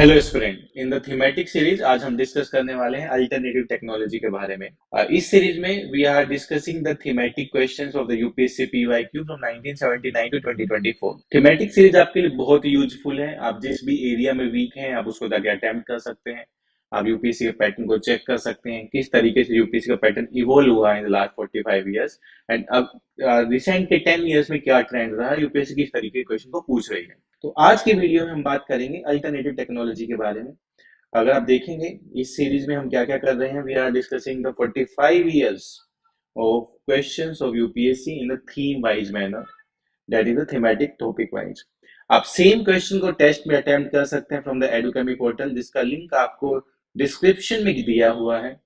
Hello student, in the thematic series आज हम discuss करने वाले हैं अल्टरनेटिव टेक्नोलॉजी के बारे में। इस सीरीज में we are discussing the thematic questions of the UPSC PYQ from 1979 to 2024। Thematic series आपके लिए बहुत ही यूजफुल है। आप जिस भी एरिया में वीक हैं आप उसको जाके अटेम्प्ट कर सकते हैं। आप यूपीएससी के पैटर्न को चेक कर सकते हैं, किस तरीके से यूपीएससी का पैटर्न इवॉल्व हुआ है in the last 45 years and अब रिसेंट के 10 ईयर्स में क्या ट्रेंड रहा है, यूपीएससी किस तरीके के क्वेश्चन को पूछ रही है। तो आज के वीडियो में हम बात करेंगे अल्टरनेटिव टेक्नोलॉजी के बारे में। अगर आप देखेंगे इस सीरीज में हम क्या क्या कर रहे हैं, we are discussing the 45 years of questions of UPSC in the theme wise manner, that is the thematic topic wise. आप सेम क्वेश्चन को टेस्ट में अटेम्प्ट कर सकते हैं फ्रॉम द एडुकेमी पोर्टल, जिसका लिंक आपको डिस्क्रिप्शन में दिया हुआ है।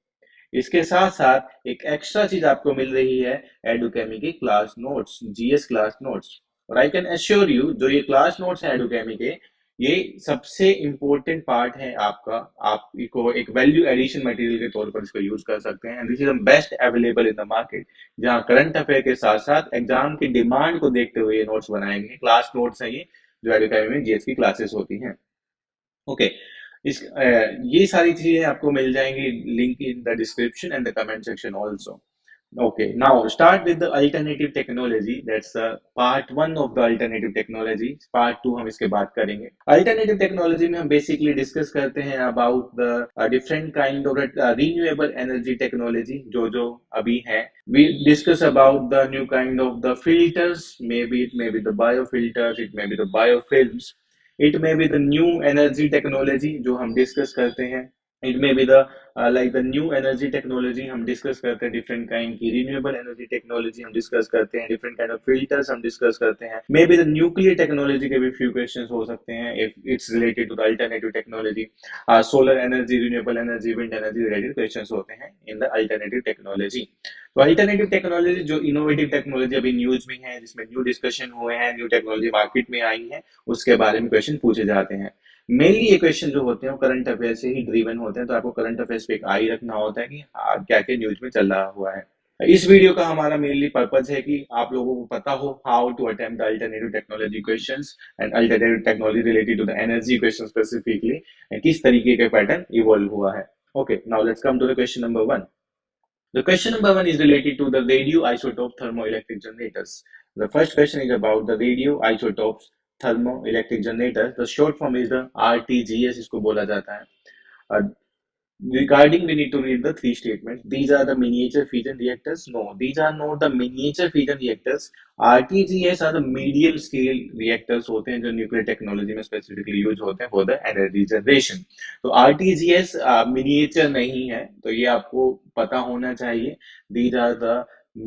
इसके साथ साथ एक एक्स्ट्रा चीज आपको मिल रही है, एडुकेमी के class notes, GS class notes. और आई कैन एश्योर यू, जो ये क्लास नोट्स हैं एडुकेमी के, ये सबसे इंपॉर्टेंट पार्ट है आपका। आप इसको एक वैल्यू एडिशन मटेरियल के तौर पर इसको यूज कर सकते हैं and this is the best available in the market, जहां करंट अफेयर के साथ साथ एग्जाम की डिमांड को देखते हुए ये नोट्स बनाए गए क्लास नोट्स हैं ये, जो एडुकेमी में जीएस की क्लासेस होती हैं। ओके, ये सारी चीजें आपको मिल जाएंगी, link in the description and the comment section also. Okay, now start with the alternative technology. That's part one of the alternative technology. Part two हम इसके बात करेंगे। Alternative technology में हम basically discuss करते हैं about the different kind of renewable energy technology जो अभी है। We discuss about the new kind of the filters. Maybe it may be the biofilters, it may be the biofilms, it may be the new energy technology जो हम discuss करते हैं। It may be the like the new energy technology हम discuss करते हैं, different kind की renewable energy technology हम discuss करते हैं, डिफरेंट काइंड ऑफ फिल्टर्स हम डिस्कस करते हैं। May be the nuclear technology के भी फ्यू क्वेश्चंस हो सकते हैं if it's related to the alternative technology. Solar energy, renewable energy, wind energy related questions होते हैं इन द अल्टरनेटिव टेक्नोलॉजी। तो अल्टरनेटिव टेक्नोलॉजी जो इनोवेटिव टेक्नोलॉजी अभी न्यूज में है, जिसमें न्यू डिस्कशन हुए हैं, न्यू टेक्नोलॉजी मार्केट में आई है, उसके बारे में क्वेश्चन पूछे जाते हैं। मेनली ये क्वेश्चन जो होते हैं वो करंट अफेयर से ही ड्रिवन होते हैं, तो आपको करंट अफेयर्स पे एक आई रखना होता है कि क्या क्या न्यूज में चल रहा हुआ है। इस वीडियो का हमारा मेनली पर्पज है कि आप लोगों को पता हो how to attempt the alternative technology questions and alternative technology related to the energy question specifically, and किस तरीके का पैटर्न इवॉल्व हुआ है। Okay, now let's come to the question number 1. The question number 1 is related to the radioisotope thermoelectric generators. The first question is about the radioisotopes thermoelectric generators. The short form is the RTGS, इसको बोला जाता है। Uh, Regarding, we need to read the three statements. These are the miniature fission reactors. No, these are not the miniature fission reactors. RTGS are the medium scale reactors होते हैं जो nuclear technology में specifically use होते हैं for the energy generation. तो RTGS miniature नहीं है, तो ये आपको पता होना चाहिए। These are the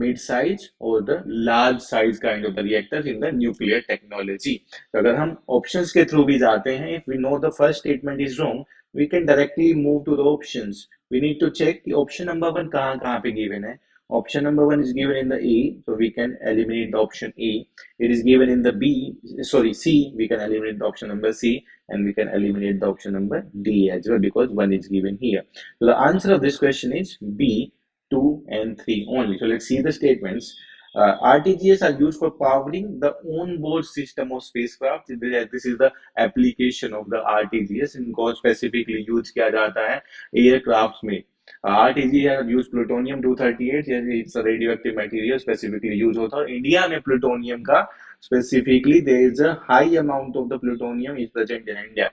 mid size or the large size kind of the reactors in the nuclear technology. तो अगर हम ऑप्शंस के थ्रू भी जाते हैं, if we know the first statement is wrong, we can directly move to the options. We need to check the option number 1 कहाँ पे given है। Option number 1 is given in the A, so we can eliminate the option A. It is given in the C, we can eliminate the option number C, and we can eliminate the option number D as well because 1 is given here. So the answer of this question is B, 2 and 3 only. So let's see the statements. RTGS are used for powering the onboard system of spacecraft. This is the application of the RTGS. इनको specifically use किया जाता है aircrafts में। RTGS use plutonium 238, it's a radioactive material, specifically use होता है। और India में plutonium का specifically there is a high amount of the plutonium is present in India.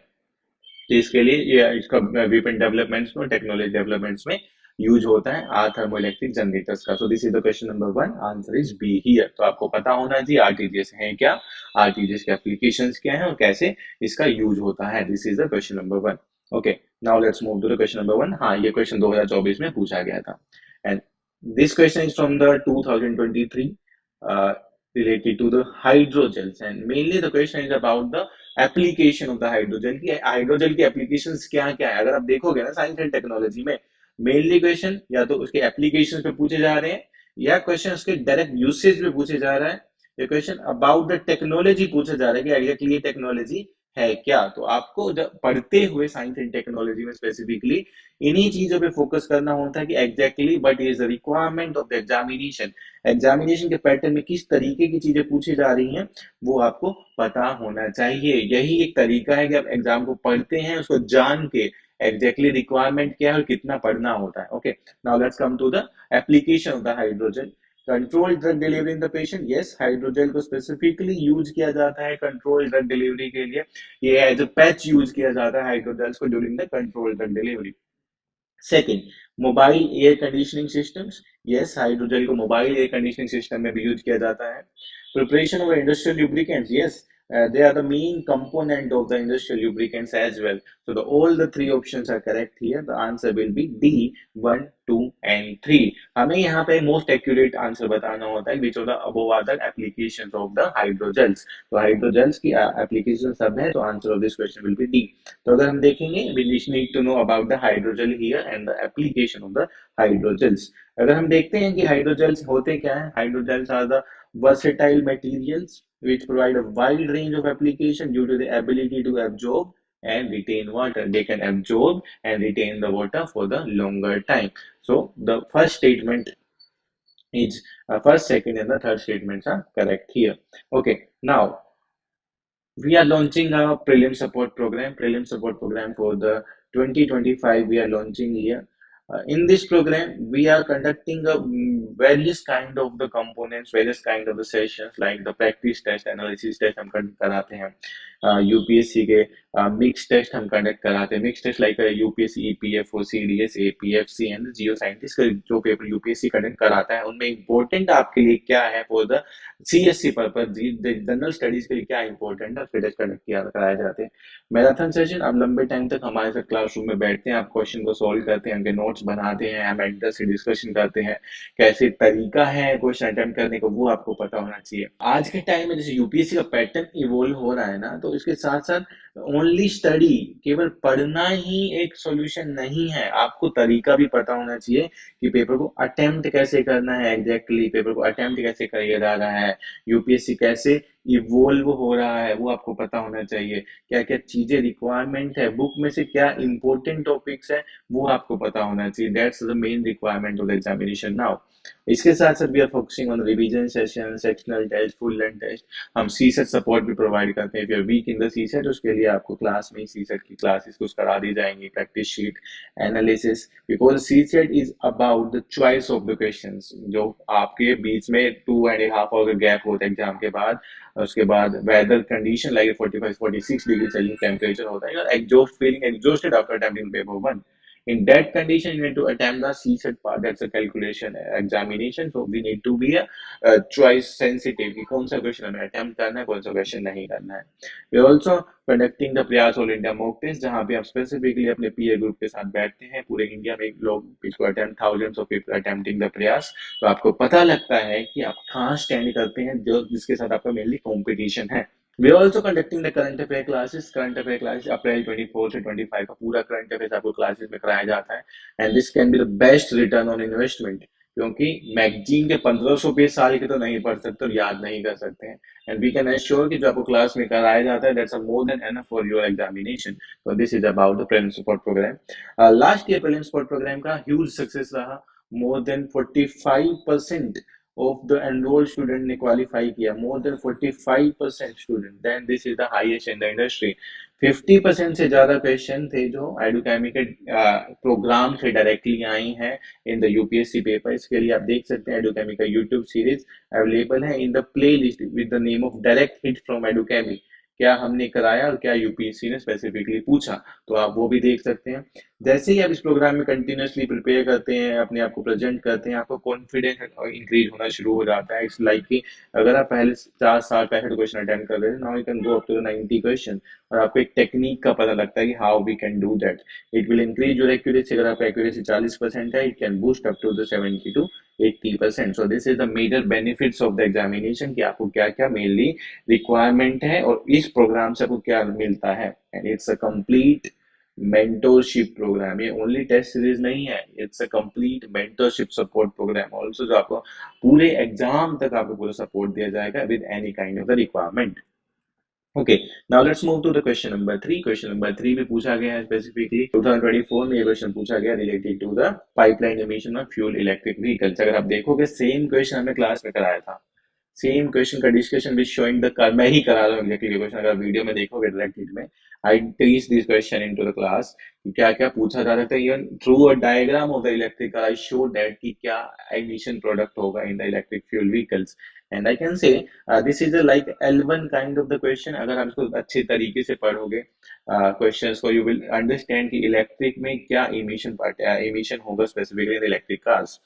तो इसके लिए इसका वेपन डेवलपमेंट्स में, टेक्नोलॉजी डेवलपमेंट्स में यूज होता है आर थर्मोइलेक्ट्रिक जनरेटर्स का। सो this is the question number 1, answer is be here. तो आपको पता होना चाहिए आरटीजीएस है क्या, आरटीजीएस के एप्लीकेशंस क्या है और कैसे इसका यूज होता है। This is the question number 1। Okay, now let's move to the question number 1। हाँ, ये क्वेश्चन 2024 में पूछा गया था and this question is from the 2023 related to the hydrogels, and mainly the question is about the application of the hydrogel की hydrogel की applications क्या क्या है। अगर आप देखोगे ना साइंस एंड टेक्नोलॉजी में, मेनली क्वेश्चन या तो उसके एप्लीकेशन पे पूछे जा रहे हैं या क्वेश्चन उसके डायरेक्ट यूसेज पे पूछे जा रहा है, या क्वेश्चन अबाउट द टेक्नोलॉजी पूछा जा रहा है कि एग्जैक्टली ये टेक्नोलॉजी है क्या। तो आपको जब पढ़ते हुए साइंस एंड टेक्नोलॉजी में स्पेसिफिकली इन्हीं चीजों पे फोकस करना होता है कि exactly but is the requirement of the examination. Examination के पैटर्न में किस तरीके की चीजें पूछी जा रही हैं वो आपको पता होना चाहिए। यही एक तरीका है कि आप एग्जाम को पढ़ते हैं उसको जान के एग्जैक्टली रिक्वायरमेंट क्या है और कितना पढ़ना होता है। Okay, now let's come to the application of the hydrogen control drug delivery in the patient. Yes, hydrogel को स्पेसिफिकली यूज किया जाता है कंट्रोल ड्रग डिलीवरी के लिए। ये एज अ पैच यूज किया जाता है हाइड्रोजेल्स को during the control drug delivery. Second, mobile air conditioning systems. Yes, hydrogel को मोबाइल एयर कंडीशनिंग सिस्टम में भी यूज किया जाता है। Preparation of industrial lubricants. Yes, they are the main component of the industrial lubricants as well. So all the three options are correct here. The answer will be D, 1, 2 and 3. हमें यहाँ पे most accurate answer बताना होता है which of the above are the applications of the hydrogels. तो hydrogels की application सब है, तो answer of this question will be D. तो अगर हम देखेंगे we need to know about the hydrogel here and the application of the hydrogels. अगर हम देखते हैं कि hydrogels होते क्या है, hydrogels are the versatile materials which provide a wide range of application due to the ability to absorb and retain water. They can absorb and retain the water for the longer time. So the first statement is first, second, and the third statements are correct here. Okay, now we are launching a prelim support program. Prelim support program for the 2025 we are launching here. In this program, we are conducting a various kind of the components, various kind of the sessions like the practice test, analysis test हम conduct कराते हैं। UPSC के mix test हम conduct कराते हैं। Mix taste like UPSC EPFO CDS APFC and Jio scientist का जो paper UPSC conduct कराता है उनमें इंपॉर्टेंट आपके लिए क्या है for the CSC purpose, general studies के लिए क्या इंपॉर्टेंट है उसके टेस्ट कंडक्ट किया कराए जाते हैं। मैराथन सेशन, आप लंबे टाइम तक हमारे साथ क्लासरूम में बैठते हैं, आप क्वेश्चन को सॉल्व करते हैं, उनके नोट्स बनाते हैं, हम मेंटर से डिस्कशन करते हैं, कैसे तरीका है क्वेश्चन अटेम्प्ट करने का वो आपको पता होना चाहिए। आज के टाइम में जैसे यूपीएससी का पैटर्न इवोल्व हो रहा है ना, तो इसके साथ साथ ओनली स्टडी, केवल पढ़ना ही एक सॉल्यूशन नहीं है, आपको तरीका भी पता होना चाहिए कि पेपर को अटेम्प्ट कैसे करना है, एग्जैक्टली पेपर को अटेम्प्ट कैसे किया जा रहा है, यूपीएससी कैसे इवोल्व हो रहा है वो आपको पता होना चाहिए, क्या क्या चीजें रिक्वायरमेंट है, बुक में से क्या इंपॉर्टेंट टॉपिक्स है वो आपको पता होना चाहिए। That's the main requirement of the examination now. इसके साथ साथ we are focusing on revision session, sectional test, full length test. हम सीसेट सपोर्ट भी प्रोवाइड करते हैं। If you are weak in the CSAT, उसके लिए आपको क्लास में ही सीसेट की क्लासेस कुछ करा दी जाएंगी, practice sheet, analysis, because CSAT is about the choice of the questions. जो आपके बीच में 2.5 आवर का गैप होता है एग्जाम के बाद, उसके बाद weather condition like 45-46 degree Celsius temperature होता है, exhaust feeling exhausted after attempting paper one. In that condition, you need to attempt the CSET part. That's a calculation examination. So we need to be a choice sensitive कि कौन सा question हमें attempt करना है, कौन सा question नहीं करना है। We are also conducting the प्रयास ऑल इंडिया मॉक टेस्ट, जहाँ पे आप स्पेसिफिकली अपने पीयर ग्रुप के साथ बैठते हैं। पूरे इंडिया में लोग इसको attempt, thousands of people attempting the प्रयास। तो आपको पता लगता है कि आप कहाँ स्टैंड करते हैं, जो जिसके साथ आपका मेनली कॉम्पिटिशन है। We are also conducting the current affair classes. Current affair classes अप्रैल 24 से 25 का पूरा करंट अफेयर्स आपको क्लासेस में कराया जाता है। And this can be the best return on investment, क्योंकि मैगजीन के 1500 पेज साल के तो नहीं पढ़ सकते और याद नहीं कर सकते हैं। एंड वी कैन एश्योर कि जो आपको क्लास में कराया जाता है that's more than enough for your examination. तो this is about the prelim support programme. Last year prelim support programme का ह्यूज सक्सेस रहा। More than 45% of the enrolled student ने qualify किया, more than 45% student, then this is the highest in the industry। 50% से ज्यादा question थे जो एडुकेमी के programme से डायरेक्टली आए हैं इन द यूपीएससी पेपर। इसके लिए आप देख सकते हैं एडुकेमी का यूट्यूब सीरीज अवेलेबल है in the playlist with the name of direct hit from Edukemy, क्या हमने कराया और क्या यूपीएससी ने स्पेसिफिकली पूछा, तो आप वो भी देख सकते हैं। जैसे ही आप इस प्रोग्राम में कंटिन्यूसली प्रिपेयर करते हैं, अपने आप को प्रेजेंट करते हैं, आपको कॉन्फिडेंस इंक्रीज होना शुरू हो जाता है। इट्स लाइक कि अगर आप पहले 4 साल 65 क्वेश्चन अटेम्प्ट कर रहे हैं, now you can go up to 90 question, और आपको एक टेक्निक का पता लगता है कि how we can do that. It will increase your accuracy. अगर आपका एक्यूरेसी 40% है, it can boost up to the 70 to 80%। So this is the major benefits of the examination कि आपको क्या क्या मेनली रिक्वायरमेंट है और इस प्रोग्राम से आपको क्या मिलता है। And it's a complete mentorship program. ये ओनली टेस्ट सीरीज नहीं है, it's a complete mentorship support program also, जो आपको पूरे एग्जाम तक आपको पूरा सपोर्ट दिया जाएगा with any kind of the requirement. Okay, now let's move to the question number three. Question number three में पूछा गया है specifically 2024 में ये क्वेश्चन पूछा गया related to the pipeline emission of fuel electric vehicles. अगर आप देखोगे सेम क्वेश्चन हमने क्लास में कराया था, सेम क्वेश्चन का डिस्कशन विद शोइंग द कर मैं ही करा रहा हूँ एग्जैक्टली क्वेश्चन, अगर वीडियो में देखोगे डायरेक्टली में I teach this question into the class कि क्या क्या पूछा जा सकता है, even through a diagram of the electric I show that कि क्या एमिशन प्रोडक्ट होगा in the electric fuel vehicles and I can say this is like L1 kind of the question. अगर आप इसको अच्छे तरीके से पढ़ोगे क्वेश्चंस को, यू विल अंडरस्टैंड कि इलेक्ट्रिक में क्या इमिशन होगा specifically in electric cars.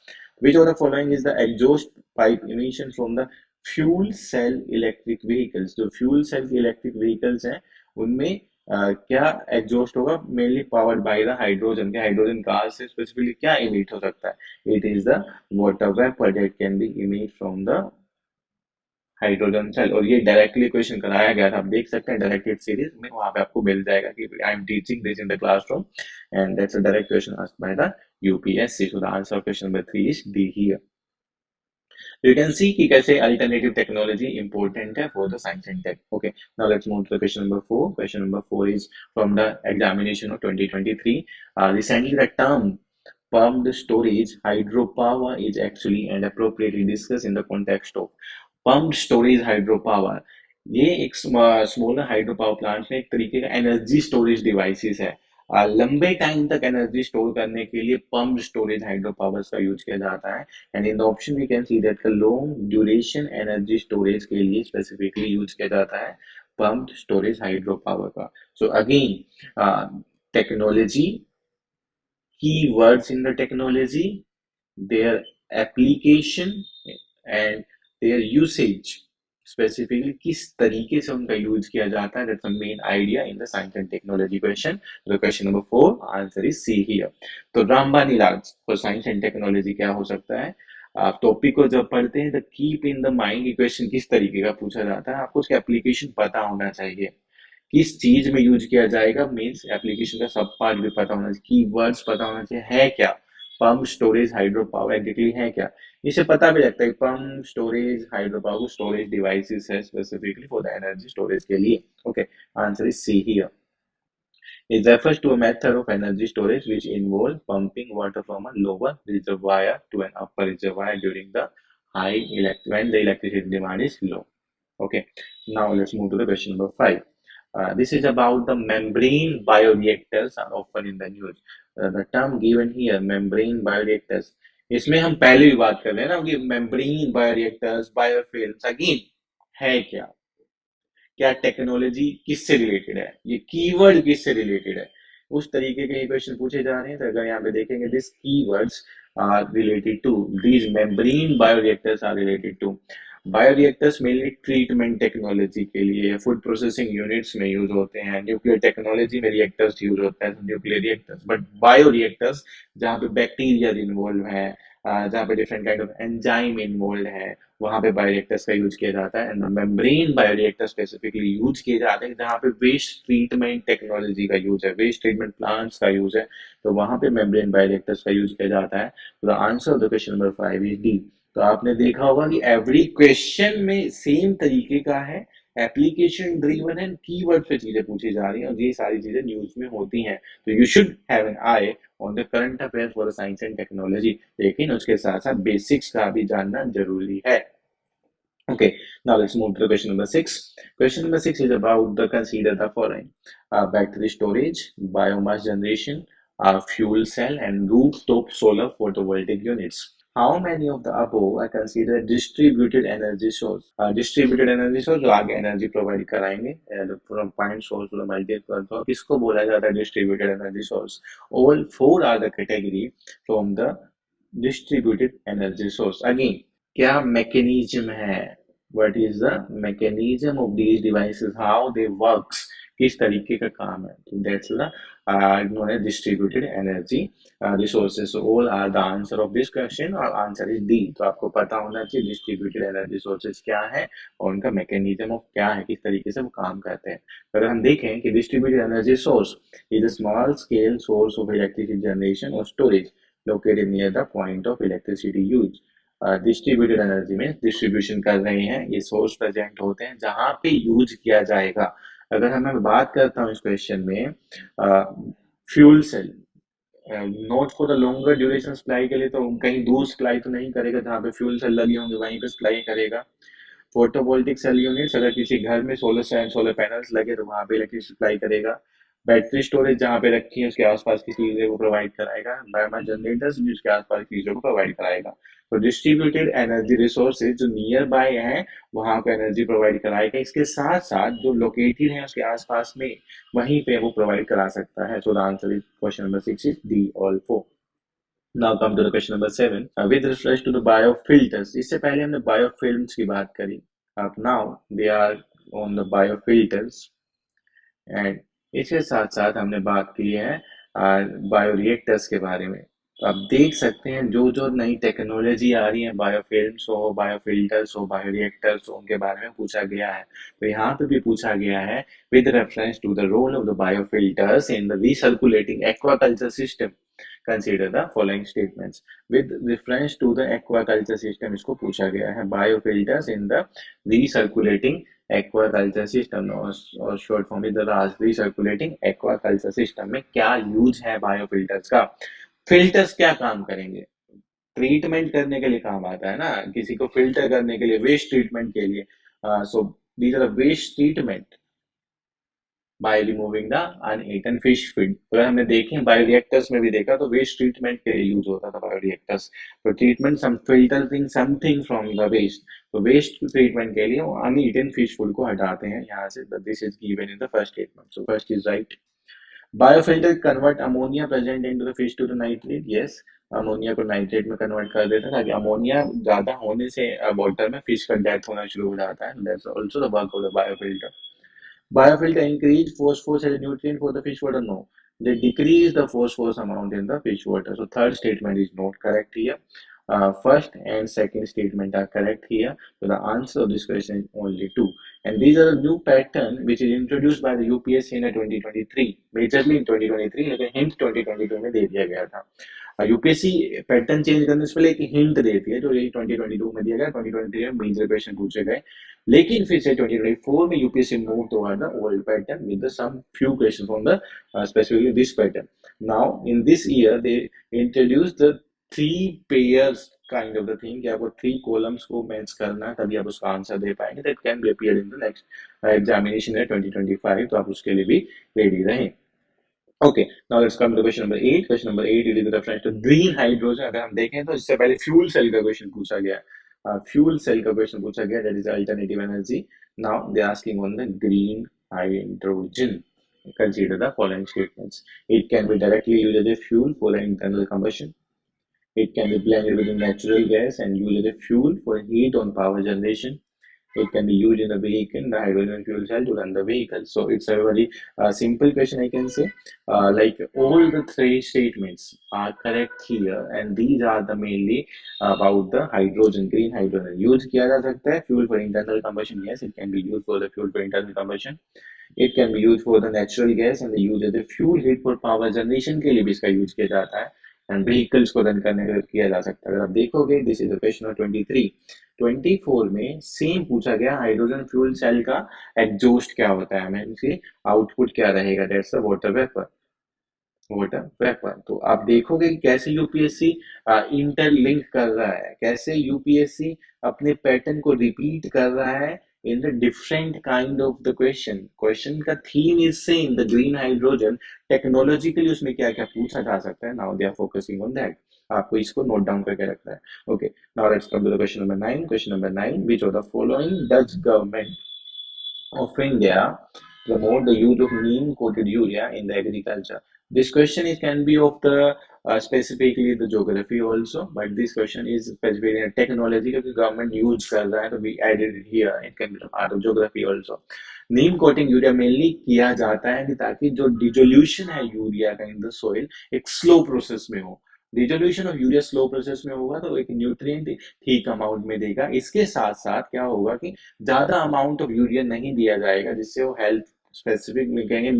Which of the following is the exhaust pipe emission from the fuel cell electric vehicles? जो फ्यूल सेल इलेक्ट्रिक व्हीकल्स हैं उनमें क्या एग्जॉस्ट होगा? Mainly powered by the hydrogen के hydrogen car से specifically क्या emit हो सकता है? It is the water vapour that can be emit from the hydrogen cell. और ये डायरेक्टली क्वेश्चन कराया गया था, आप देख सकते हैं डायरेक्टेड सीरीज में, वहां पे आपको मिल जाएगा कि I am teaching this in the classroom and that's a direct question asked by the UPSC. So the answer of question number 3 is D here. You can see कि कैसे alternative technology important है for the science and tech. Okay, now let's move to the question number 4. Question number 4 is from the examination of 2023. Recently, the term pumped storage hydropower is actually and appropriately discussed in the context of pumped storage hydropower. ये एक smaller hydro power plant में एक तरीके का energy storage devices है। लंबे time तक energy store करने के लिए पम्प स्टोरेज हाइड्रो पावर्स का यूज किया जाता है and in the option we can see that the long duration energy storage के लिए स्पेसिफिकली यूज किया जाता है पम्प स्टोरेज हाइड्रो पावर का। So again technology, keywords in the technology, their application and their usage, specifically किस तरीके से उनका यूज किया जाता है, that's the main idea in the science and technology question. So question number 4 answer is C here. तो रामबान इलाज for science and technology क्या हो सकता है? आप टॉपिक को जब पढ़ते हैं तो कीप इन द माइंड कि क्वेश्चन किस तरीके का पूछा जाता है, आपको उसका एप्लीकेशन पता होना चाहिए, किस चीज में यूज किया जाएगा, मीन्स एप्लीकेशन का सब पार्ट भी पता होना चाहिए, कीवर्ड्स पता होना चाहिए, है क्या pump storage hydro power exactly है क्या। इसे पता भी लगता है pump storage hydro power storage devices है specifically for the energy storage के लिए। Okay, answer is C here. It refers to a method of energy storage which involves pumping water from a lower reservoir to an upper reservoir during the when the electricity demand is low. Okay, now let's move to the question number 5. This is about the membrane bioreactors are often in the news. The term given here, membrane bioreactors, इसमें हम पहले भी बात कर रहे हैं ना कि membrane bioreactors, biofilms, again है क्या, क्या टेक्नोलॉजी किससे रिलेटेड है, ये कीवर्ड किससे रिलेटेड है, उस तरीके के क्वेश्चन पूछे जा रहे हैं। तो अगर यहाँ पे देखेंगे this keywords are related to these membrane bioreactors are related to bioreactors mainly treatment technology के लिए फूड प्रोसेसिंग यूनिट्स में यूज होते हैं, न्यूक्लियर टेक्नोलॉजी में रिएक्टर्स यूज होता है न्यूक्लियर रिएक्टर्स, बट बायोरिएक्टर्स जहाँ पे बैक्टीरिया इन्वॉल्व है, जहाँ पे different kind of enzyme involve है, वहां पे बायोरिएक्टर्स का यूज किया जाता है and membrane bioreactor specifically use किए जाते हैं जहाँ पे वेस्ट ट्रीटमेंट टेक्नोलॉजी का यूज है, वेस्ट ट्रीटमेंट प्लांट्स का यूज है, तो वहां पे मेम्ब्रेन बायोरिएक्टर्स का यूज किया जाता है। तो the answer of the question number 5 is D. तो आपने देखा होगा कि एवरी क्वेश्चन में सेम तरीके का है, एप्लीकेशन ड्रिवन एंड कीवर्ड पे चीजें पूछी जा रही हैं और ये सारी चीजें न्यूज में होती हैं। तो you should have an I on the current affair for science and technology, लेकिन उसके साथ साथ बेसिक्स का भी जानना जरूरी है। Okay, now let's move to the question number 6. Question number 6 is about the consider the following: battery storage, biomass generation, fuel cell, and rooftop solar photovoltaic units. How many of the above are considered distributed energy source? Distributed energy source जो आगे energy provide कराएंगे from point source to the multi source, किसको बोला जाता है distributed energy source? All four are the category from the distributed energy source. Again, क्या mechanism है, what is the mechanism of these devices, how they works, किस तरीके का काम है, तो that's the known as distributed energy resources. So all are the answer of this question और answer is D। तो आपको पता होना चाहिए distributed energy sources क्या है और उनका mechanism of क्या है, किस तरीके से वो काम करते हैं। अगर हम देखें कि distributed energy source is a small scale source of electricity generation or storage located near the point of electricity use. Distributed energy में डिस्ट्रीब्यूशन कर रहे हैं, ये सोर्स प्रेजेंट होते हैं जहां पे यूज किया जाएगा। अगर मैं बात करता हूँ इस क्वेश्चन में fuel cell, not for the longer duration supply के लिए तो कहीं दूर सप्लाई तो नहीं करेगा, जहाँ पे फ्यूल सेल लगे होंगे वहीं पे सप्लाई करेगा। फोटोवोल्टिक सेल यूनिट्स, अगर किसी घर में सोलर पैनल्स लगे तो वहां पे इलेक्ट्रिक सप्लाई करेगा। बैटरी स्टोरेज जहाँ पे रखी है उसके आसपास की चीजें वो प्रोवाइड कराएगा। बायोमास जनरेटर्स भी उसके आसपास की चीजों को प्रोवाइड कराएगा। तो डिस्ट्रीब्यूटेड एनर्जी रिसोर्सेज जो नियर बाय है वहां पे एनर्जी प्रोवाइड कराएगा, इसके साथ साथ जो लोकेटेड है उसके आसपास में वहीं पे वो प्रोवाइड करा सकता है। So the answer is question number 6 is D all 4। Now come to the question number 7 with reference to the biofilters. इससे पहले हमने बायोफिल्म्स की बात करी, अब now they are on the biofilters. And इसके साथ साथ हमने बात की है बायोरिएक्टर्स के बारे में। तो आप देख सकते हैं जो जो नई टेक्नोलॉजी आ रही है, बायोफिल्म्स हो, बायोफिल्टर्स हो, बायोरिएक्टर्स हो, उनके बारे में पूछा गया है। तो यहाँ पे भी पूछा गया है with reference to the role of the biofilters in the recirculating aquaculture system consider the following statements. With reference to the aquaculture system इसको पूछा गया है, biofilters in the recirculating aquaculture system और short form is the recirculating aquaculture system में क्या use है biofilters का। Filters क्या काम करेंगे, ट्रीटमेंट करने के लिए काम आता है ना, किसी को फिल्टर करने के लिए, वेस्ट ट्रीटमेंट के लिए। So these are waste treatment by removing the uneaten fish feed. अगर हमने देखे बायोरिएक्टर्स में भी देखा तो वेस्ट ट्रीटमेंट के लिए यूज होता था बायोरिएक्टर्स। तो treatment some filtering something from the waste, तो वेस्ट ट्रीटमेंट के लिए वो अनईटन फिश फूड को हटाते हैं यहाँ से। This is given in the first statement, so first is right. Biofilter convert ammonia present into the fish to the nitrate, yes. Ammonia को नाइट्रेट में कन्वर्ट कर देता है ताकि अमोनिया ज्यादा होने से वाटर में फिश का डेथ होना शुरू हो जाता है। That's also the work of the biofilter. Biofilter increase phosphorus as a nutrient for the fish water? No. They decrease the phosphorus amount in the fish water. So third statement is not correct here. First and second statement are correct here. So the answer of this question is only two. And these are the new pattern which is introduced by the UPSC in 2023. Majorly in 2023, लेकिन hint 2022 में दे दिया गया था। UPSC pattern change करने से पहले एक hint देती है जो ये 2022 में दिया गया, 2023 में मेजर क्वेश्चन पूछे गए। लेकिन फिर से 2024 में UPSC move toward the old pattern with some few question from the specifically this pattern. Now in this year they introduce the three pairs kind of the thing कि आपको थ्री कॉलम्स को match करना है तभी आप उसका answer दे पाएंगे। That can be appear in the next examination है 2025, तो आप उसके लिए भी रेडी रहें। Okay, now let's come to question number 8। Question number 8 is with reference to green hydrogen. अगर हम देखें तो इससे पहले फ्यूल सेल का क्वेश्चन पूछा गया, फ्यूल सेल का क्वेश्चन पूछा गया, that is alternative energy. Now they asking on the green hydrogen. Consider the following statements. It can be directly used as a fuel for the internal combustion. It can be blended with natural gas and used as a fuel for heat on power generation. It can be used in the vehicle, the hydrogen fuel cell to run the vehicle. So it's a very simple question, I can say. Like all the three statements are correct here, and these are the mainly about the hydrogen, green hydrogen. Use किया जा सकता है fuel for internal combustion. Yes, it can be used for the fuel for internal combustion. It can be used for the natural gas and the use as a fuel heat for power generation के लिए भी इसका use किया जाता है। And vehicles को run करने के लिए किया जा सकता है। अगर आप देखोगे this is the question of 23। 24 में सेम पूछा गया हाइड्रोजन फ्यूल सेल का एग्जॉस्ट क्या होता है, मीन की आउटपुट क्या रहेगा, that's the water vapour. Water vapour. तो आप देखोगे कि कैसे यूपीएससी इंटरलिंक कर रहा है, कैसे यूपीएससी अपने पैटर्न को रिपीट कर रहा है in the different kind of the question. Question का theme is same, the green hydrogen. Technologically उसमें क्या क्या पूछा जा सकता है, now they are focusing on that. आपको इसको नोट डाउन करके रखना है। Okay, now let's come to the question number 9। Question number 9, which of the following does government of India promote the use of neem coated urea in the agriculture? This question is can be of the specifically the geography also, but this question is specifically in technology because government use कर रहा है तो we added it here. It can be part of geography also. Neem coating urea mainly किया जाता है कि ताकि जो डिजोल्यूशन है यूरिया का इन द सोइल एक स्लो प्रोसेस में हो। Dissolution of urea slow process में होगा तो एक न्यूट्रिएंट ठीक अमाउंट में देगा। इसके साथ साथ क्या होगा कि ज्यादा अमाउंट ऑफ यूरिया नहीं दिया जाएगा जिससे वो हेल्थ स्पेसिफिक में कहेंगे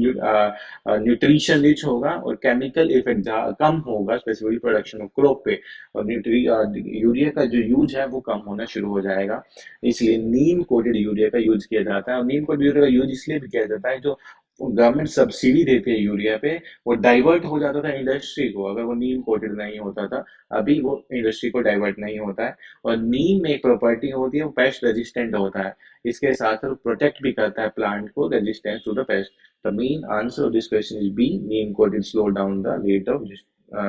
न्यूट्रिशन रिच होगा और केमिकल इफेक्ट कम होगा स्पेसिफिकली प्रोडक्शन ऑफ क्रॉप पे, और यूरिया का जो यूज है वो कम होना शुरू हो जाएगा। इसलिए नीम कोटेड यूरिया का यूज किया जाता है, और नीम कोटेड यूरिया का यूज इसलिए भी किया जाता है, जो गवर्नमेंट सब्सिडी देती है यूरिया पे, वो डाइवर्ट हो जाता था इंडस्ट्री को अगर वो नीम कोटेड नहीं होता था। अभी वो इंडस्ट्री को डाइवर्ट नहीं होता है। और नीम में एक प्रॉपर्टी होती है, वो पेस्ट रेजिस्टेंट होता है। इसके साथ साथ प्रोटेक्ट भी करता है प्लांट को resistance to the pest. The main answer of this question is B, neem coated slow down the rate of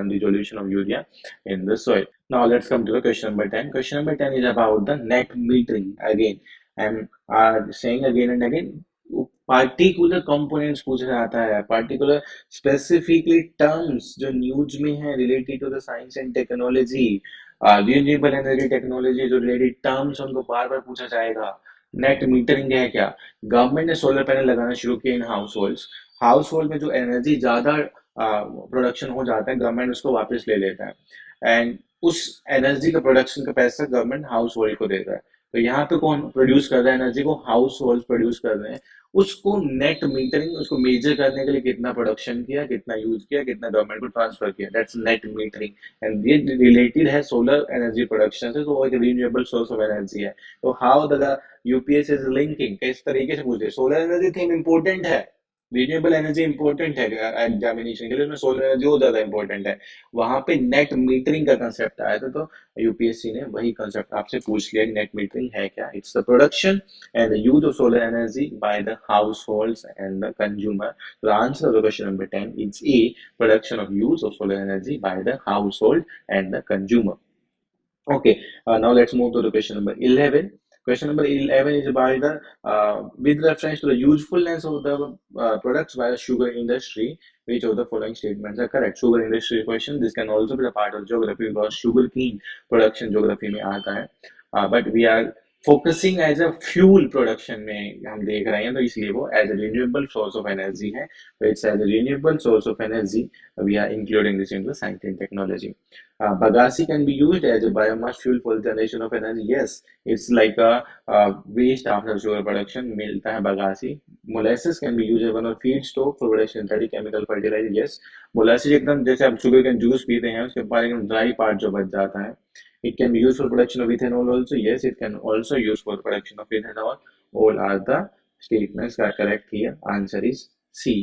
dissolution of urea in the soil. Now let's come to the question number 10. Question number 10 is about the net metering. Again, I'm saying again and again, particular components पूछा जाता है, particular specifically terms जो news में है related to the science and technology, renewable energy technology, जो related terms उनको बार बार पूछा जाएगा। नेट मीटरिंग है क्या? गवर्नमेंट ने सोलर पैनल लगाना शुरू किया in house hold. House hold में जो एनर्जी ज्यादा प्रोडक्शन हो जाता है, गवर्नमेंट उसको वापस ले लेता है, एंड उस एनर्जी का प्रोडक्शन का पैसा गवर्नमेंट हाउस होल्ड को देता है। तो यहाँ पे कौन प्रोड्यूस कर रहा है एनर्जी को? हाउस होल्ड प्रोड्यूस कर रहे हैं। उसको नेट मीटरिंग, उसको मेजर करने के लिए कितना प्रोडक्शन किया, कितना यूज किया, कितना गवर्नमेंट को ट्रांसफर किया, दैट्स नेट मीटरिंग। एंड ये रिलेटेड है सोलर एनर्जी प्रोडक्शन से, तो वो एक रिन्यूएबल सोर्स ऑफ एनर्जी है। तो how the UPS is linking, किस तरीके से पूछे? सोलर एनर्जी थीम इंपॉर्टेंट है, रिन्यूएबल एनर्जी इंपॉर्टेंट है एग्जामिनेशन के लिए, उसमें सोलर एनर्जी बहुत ज्यादा इंपॉर्टेंट है। वहां पे नेट मीटरिंग का कंसेप्ट आया था, तो यूपीएससी ने वही कंसेप्ट आपसे पूछ लिया कि नेट मीटरिंग है क्या? It's the production and the use of solar energy by the households and the consumer. So the answer of the question number 10 is A, production of use of solar energy by the household and the consumer. Okay, now let's move to the question number 11. Question number 11 is about the, with reference to the usefulness of the products by the sugar industry, which of the following statements are correct? Sugar industry question, this can also be a part of geography because sugar cane production geography में आता है, but we are focusing as a fuel production में हम देख रहे हैं, तो इसलिए वो as a renewable source of energy है। तो it's as a renewable source of energy, we are including this in the science and technology. Bagasse can be used as a biomass fuel for the generation of energy. Yes, it's like a waste after sugar production. मिलता है bagasse. Molasses can be used as one of feedstock for production synthetic chemical fertilizer. Yes, molasses एकदम जैसे आप sugar can juice पीते हैं, उसके बाद एकदम dry part जो बच जाता है. It can be used for production of ethanol also. Yes, it can also use for production of ethanol. All are the statements that are correct here. Answer is C.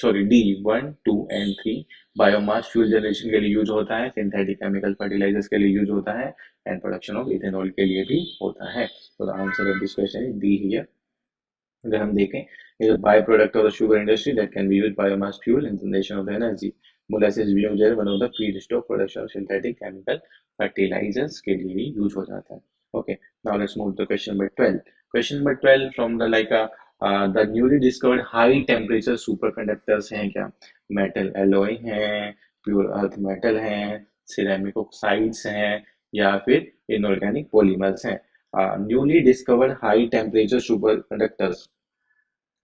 Sorry, D. 1, 2 and 3. Biomass fuel generation के लिए use होता है, synthetic chemical fertilisers के लिए use होता है, and production of ethanol के लिए भी होता है। तो the answer of this question is D here. अगर हम देखें, is a by product of the sugar industry that can be used biomass fuel in generation of the energy. Molasses भी यूज है one of the feedstock production of synthetic chemical fertilisers के लिए भी use हो जाता है। Okay, now let's move to question number 12। Question number 12 from the like the newly discovered high temperature super conductors हैं क्या? मेटल एलॉय हैं, pure earth metal हैं, सिरेमिक ऑक्साइड्स हैं, या फिर इनऑर्गेनिक पॉलीमर्स हैं? Newly discovered high temperature super conductors,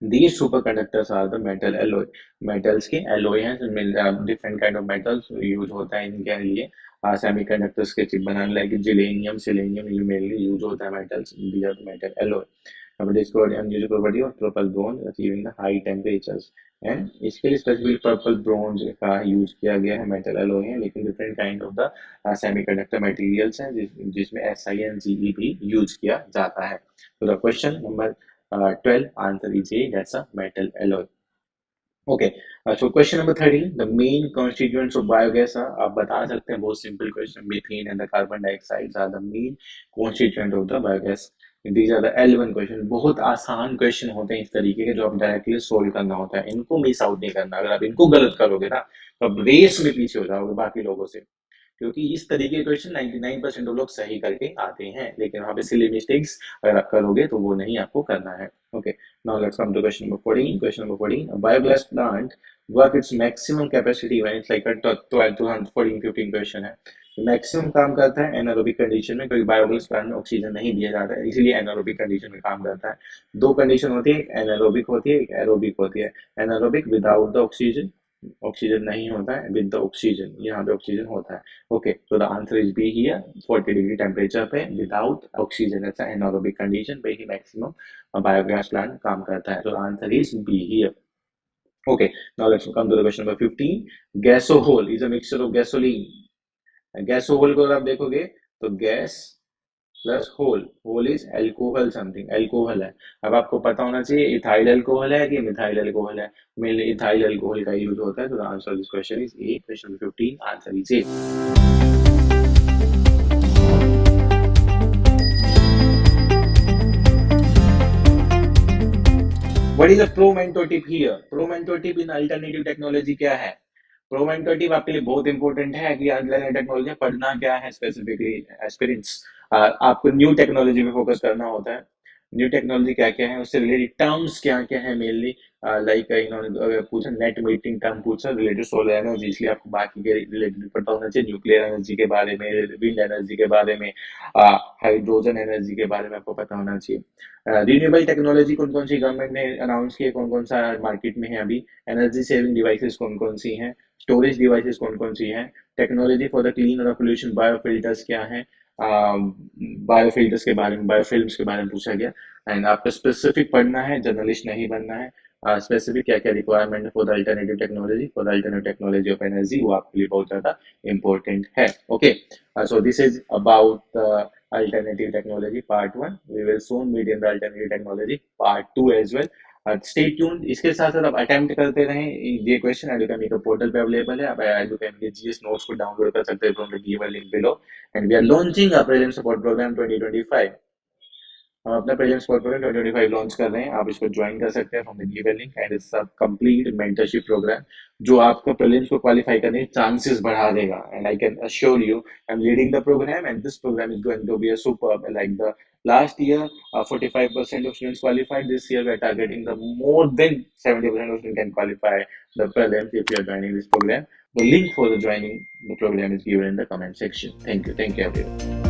these superconductors are the metal alloy. Metals के alloy हैं, different kind of metals use होता है इनके लिए सेमीकंडक्टर्स के चिप बनाने, लाइक जिलेनियम सिलेनियम ये मेनली यूज होता है metals, these are the metal alloy. अब discovered unusual property of purple bronze achieving the high temperatures, and इसके लिए स्पेसिफिक पर्पल ब्रोंज का यूज किया गया है, मेटल एलॉय है लेकिन different kind of the semiconductor materials हैं जिसमें SiNge भी यूज किया जाता है। तो the question number 12 answer is A, that's a metal alloy. Okay, so question number 13, the main constituents of biogas are, आप बता सकते हैं, बहुत simple question, methane and the carbon dioxide are the main constituent of the biogas. These are the L1 question, बहुत आसान question होते हैं इस तरीके के जो आप डायरेक्टली सोल्व करना होता है, इनको मिस आउट नहीं करना। अगर आप इनको गलत करोगे ना तो आप रेस में पीछे हो जाओगे बाकी लोगों से, क्योंकि इस तरीके के क्वेश्चन 99% लोग सही करके आते हैं, लेकिन वहां पे सिली मिस्टेक्स अगर आप करोगे तो वो नहीं आपको करना है। Okay, now let's come to question number 14। Question number 14, a biogas plant work its maximum capacity when it's like a 12 to 14 15 question है। मैक्सिमम काम करता है एनारोबिक कंडीशन में, क्योंकि बायोगैस प्लांट में ऑक्सीजन नहीं दिया जाता है, इसीलिए एनारोबिक कंडीशन में काम करता है। दो कंडीशन होती है, एक एनारोबिक होती है, एक एरोबिक होती है। Anaerobic without the oxygen, oxygen नहीं होता है, विद द ऑक्सीजन यहाँ पे ऑक्सीजन होता है। ओके, तो the answer is be here, 40 degree temperature पे विदाउट ऑक्सीजन ऐसा एनारोबिक कंडीशन पे ही मैक्सिमम बायोगैस प्लांट काम करता है। तो answer is be here. Okay, now let's come to the question number 15. Gasohol is a mixture of gasoline. Gasohol को अगर आप देखोगे तो gas plus hole, hole is alcohol, something alcohol है। अब आपको पता होना चाहिए इथाइल एल्कोहल है कि मिथाइल एल्कोहल है। मेनली इथाइल एल्कोहल का यूज होता है। तो the answer this question is A, question 15 answer is A. What is a प्रोमेंटोटिप हियर? प्रोमेंटोटिप इन अल्टरनेटिव टेक्नोलॉजी क्या है? प्रोमेंटोटिव आपके लिए बहुत इंपॉर्टेंट है कि अल्टरनेटिव टेक्नोलॉजी पढ़ना क्या है स्पेसिफिकली। एस्पिरेंट्स, आपको न्यू टेक्नोलॉजी पे फोकस करना होता है। न्यू टेक्नोलॉजी क्या क्या है, उससे रिलेटेड टर्म्स क्या क्या है मेनली। लाइक इन्होंने अगर पूछा नेट मीटिंग टर्म पूछा रिलेटेड सोलर एनर्जी, इसलिए आपको बाकी के रिलेटेड पता होना चाहिए। न्यूक्लियर एनर्जी के बारे में, विंड एनर्जी के बारे में, हाइड्रोजन एनर्जी के बारे में आपको पता होना चाहिए। रिन्यूएबल टेक्नोलॉजी कौन कौन सी गवर्नमेंट ने अनाउंस की है, कौन कौन सा मार्केट में है अभी। एनर्जी सेविंग डिवाइसेस कौन कौन सी हैं, स्टोरेज डिवाइसेस कौन कौन सी हैं, टेक्नोलॉजी फॉर द क्लीन और पोल्यूशन, बायोफिल्टर्स क्या है, बायोफिल्टर्स के बारे में, बायोफिल्म्स के बारे में पूछा गया। एंड आपको स्पेसिफिक पढ़ना है, जर्नलिस्ट नहीं बनना है। स्पेसिफिक क्या क्या रिक्वायरमेंट है for the alternative technology, for the alternative technology of energy, वो आपके लिए बहुत ज्यादा इंपॉर्टेंट है। Okay, so this is about alternative technology part 1. We will soon meet in the alternative technology part 2 as well. Stay tuned. इसके साथ साथ आप अटेम्प्ट करते रहें ये क्वेश्चन। एडुकेमी का पोर्टल पे अवेलेबल है, आप एडुकेमी के जीएस नोट्स को डाउनलोड कर सकते हैं from the given link below. And we are launching a present support programme 2025। हम अपना प्रेजेंट सपोर्ट प्रोग्राम 2025 लॉन्च कर रहे हैं, आप इसको ज्वाइन कर सकते हैं from the given link. And it's a complete mentorship programme जो आपका प्रीलिम्स को क्वालिफाई करने के चांसेस बढ़ा देगा। And I can assure you, I am leading the programme and this programme is going to be a super, like the last year 45% of students qualified. This year we are targeting the more than 70% of students can qualify the prelims if you are joining this program. The link for the joining the program is given in the comment section. Thank you everyone.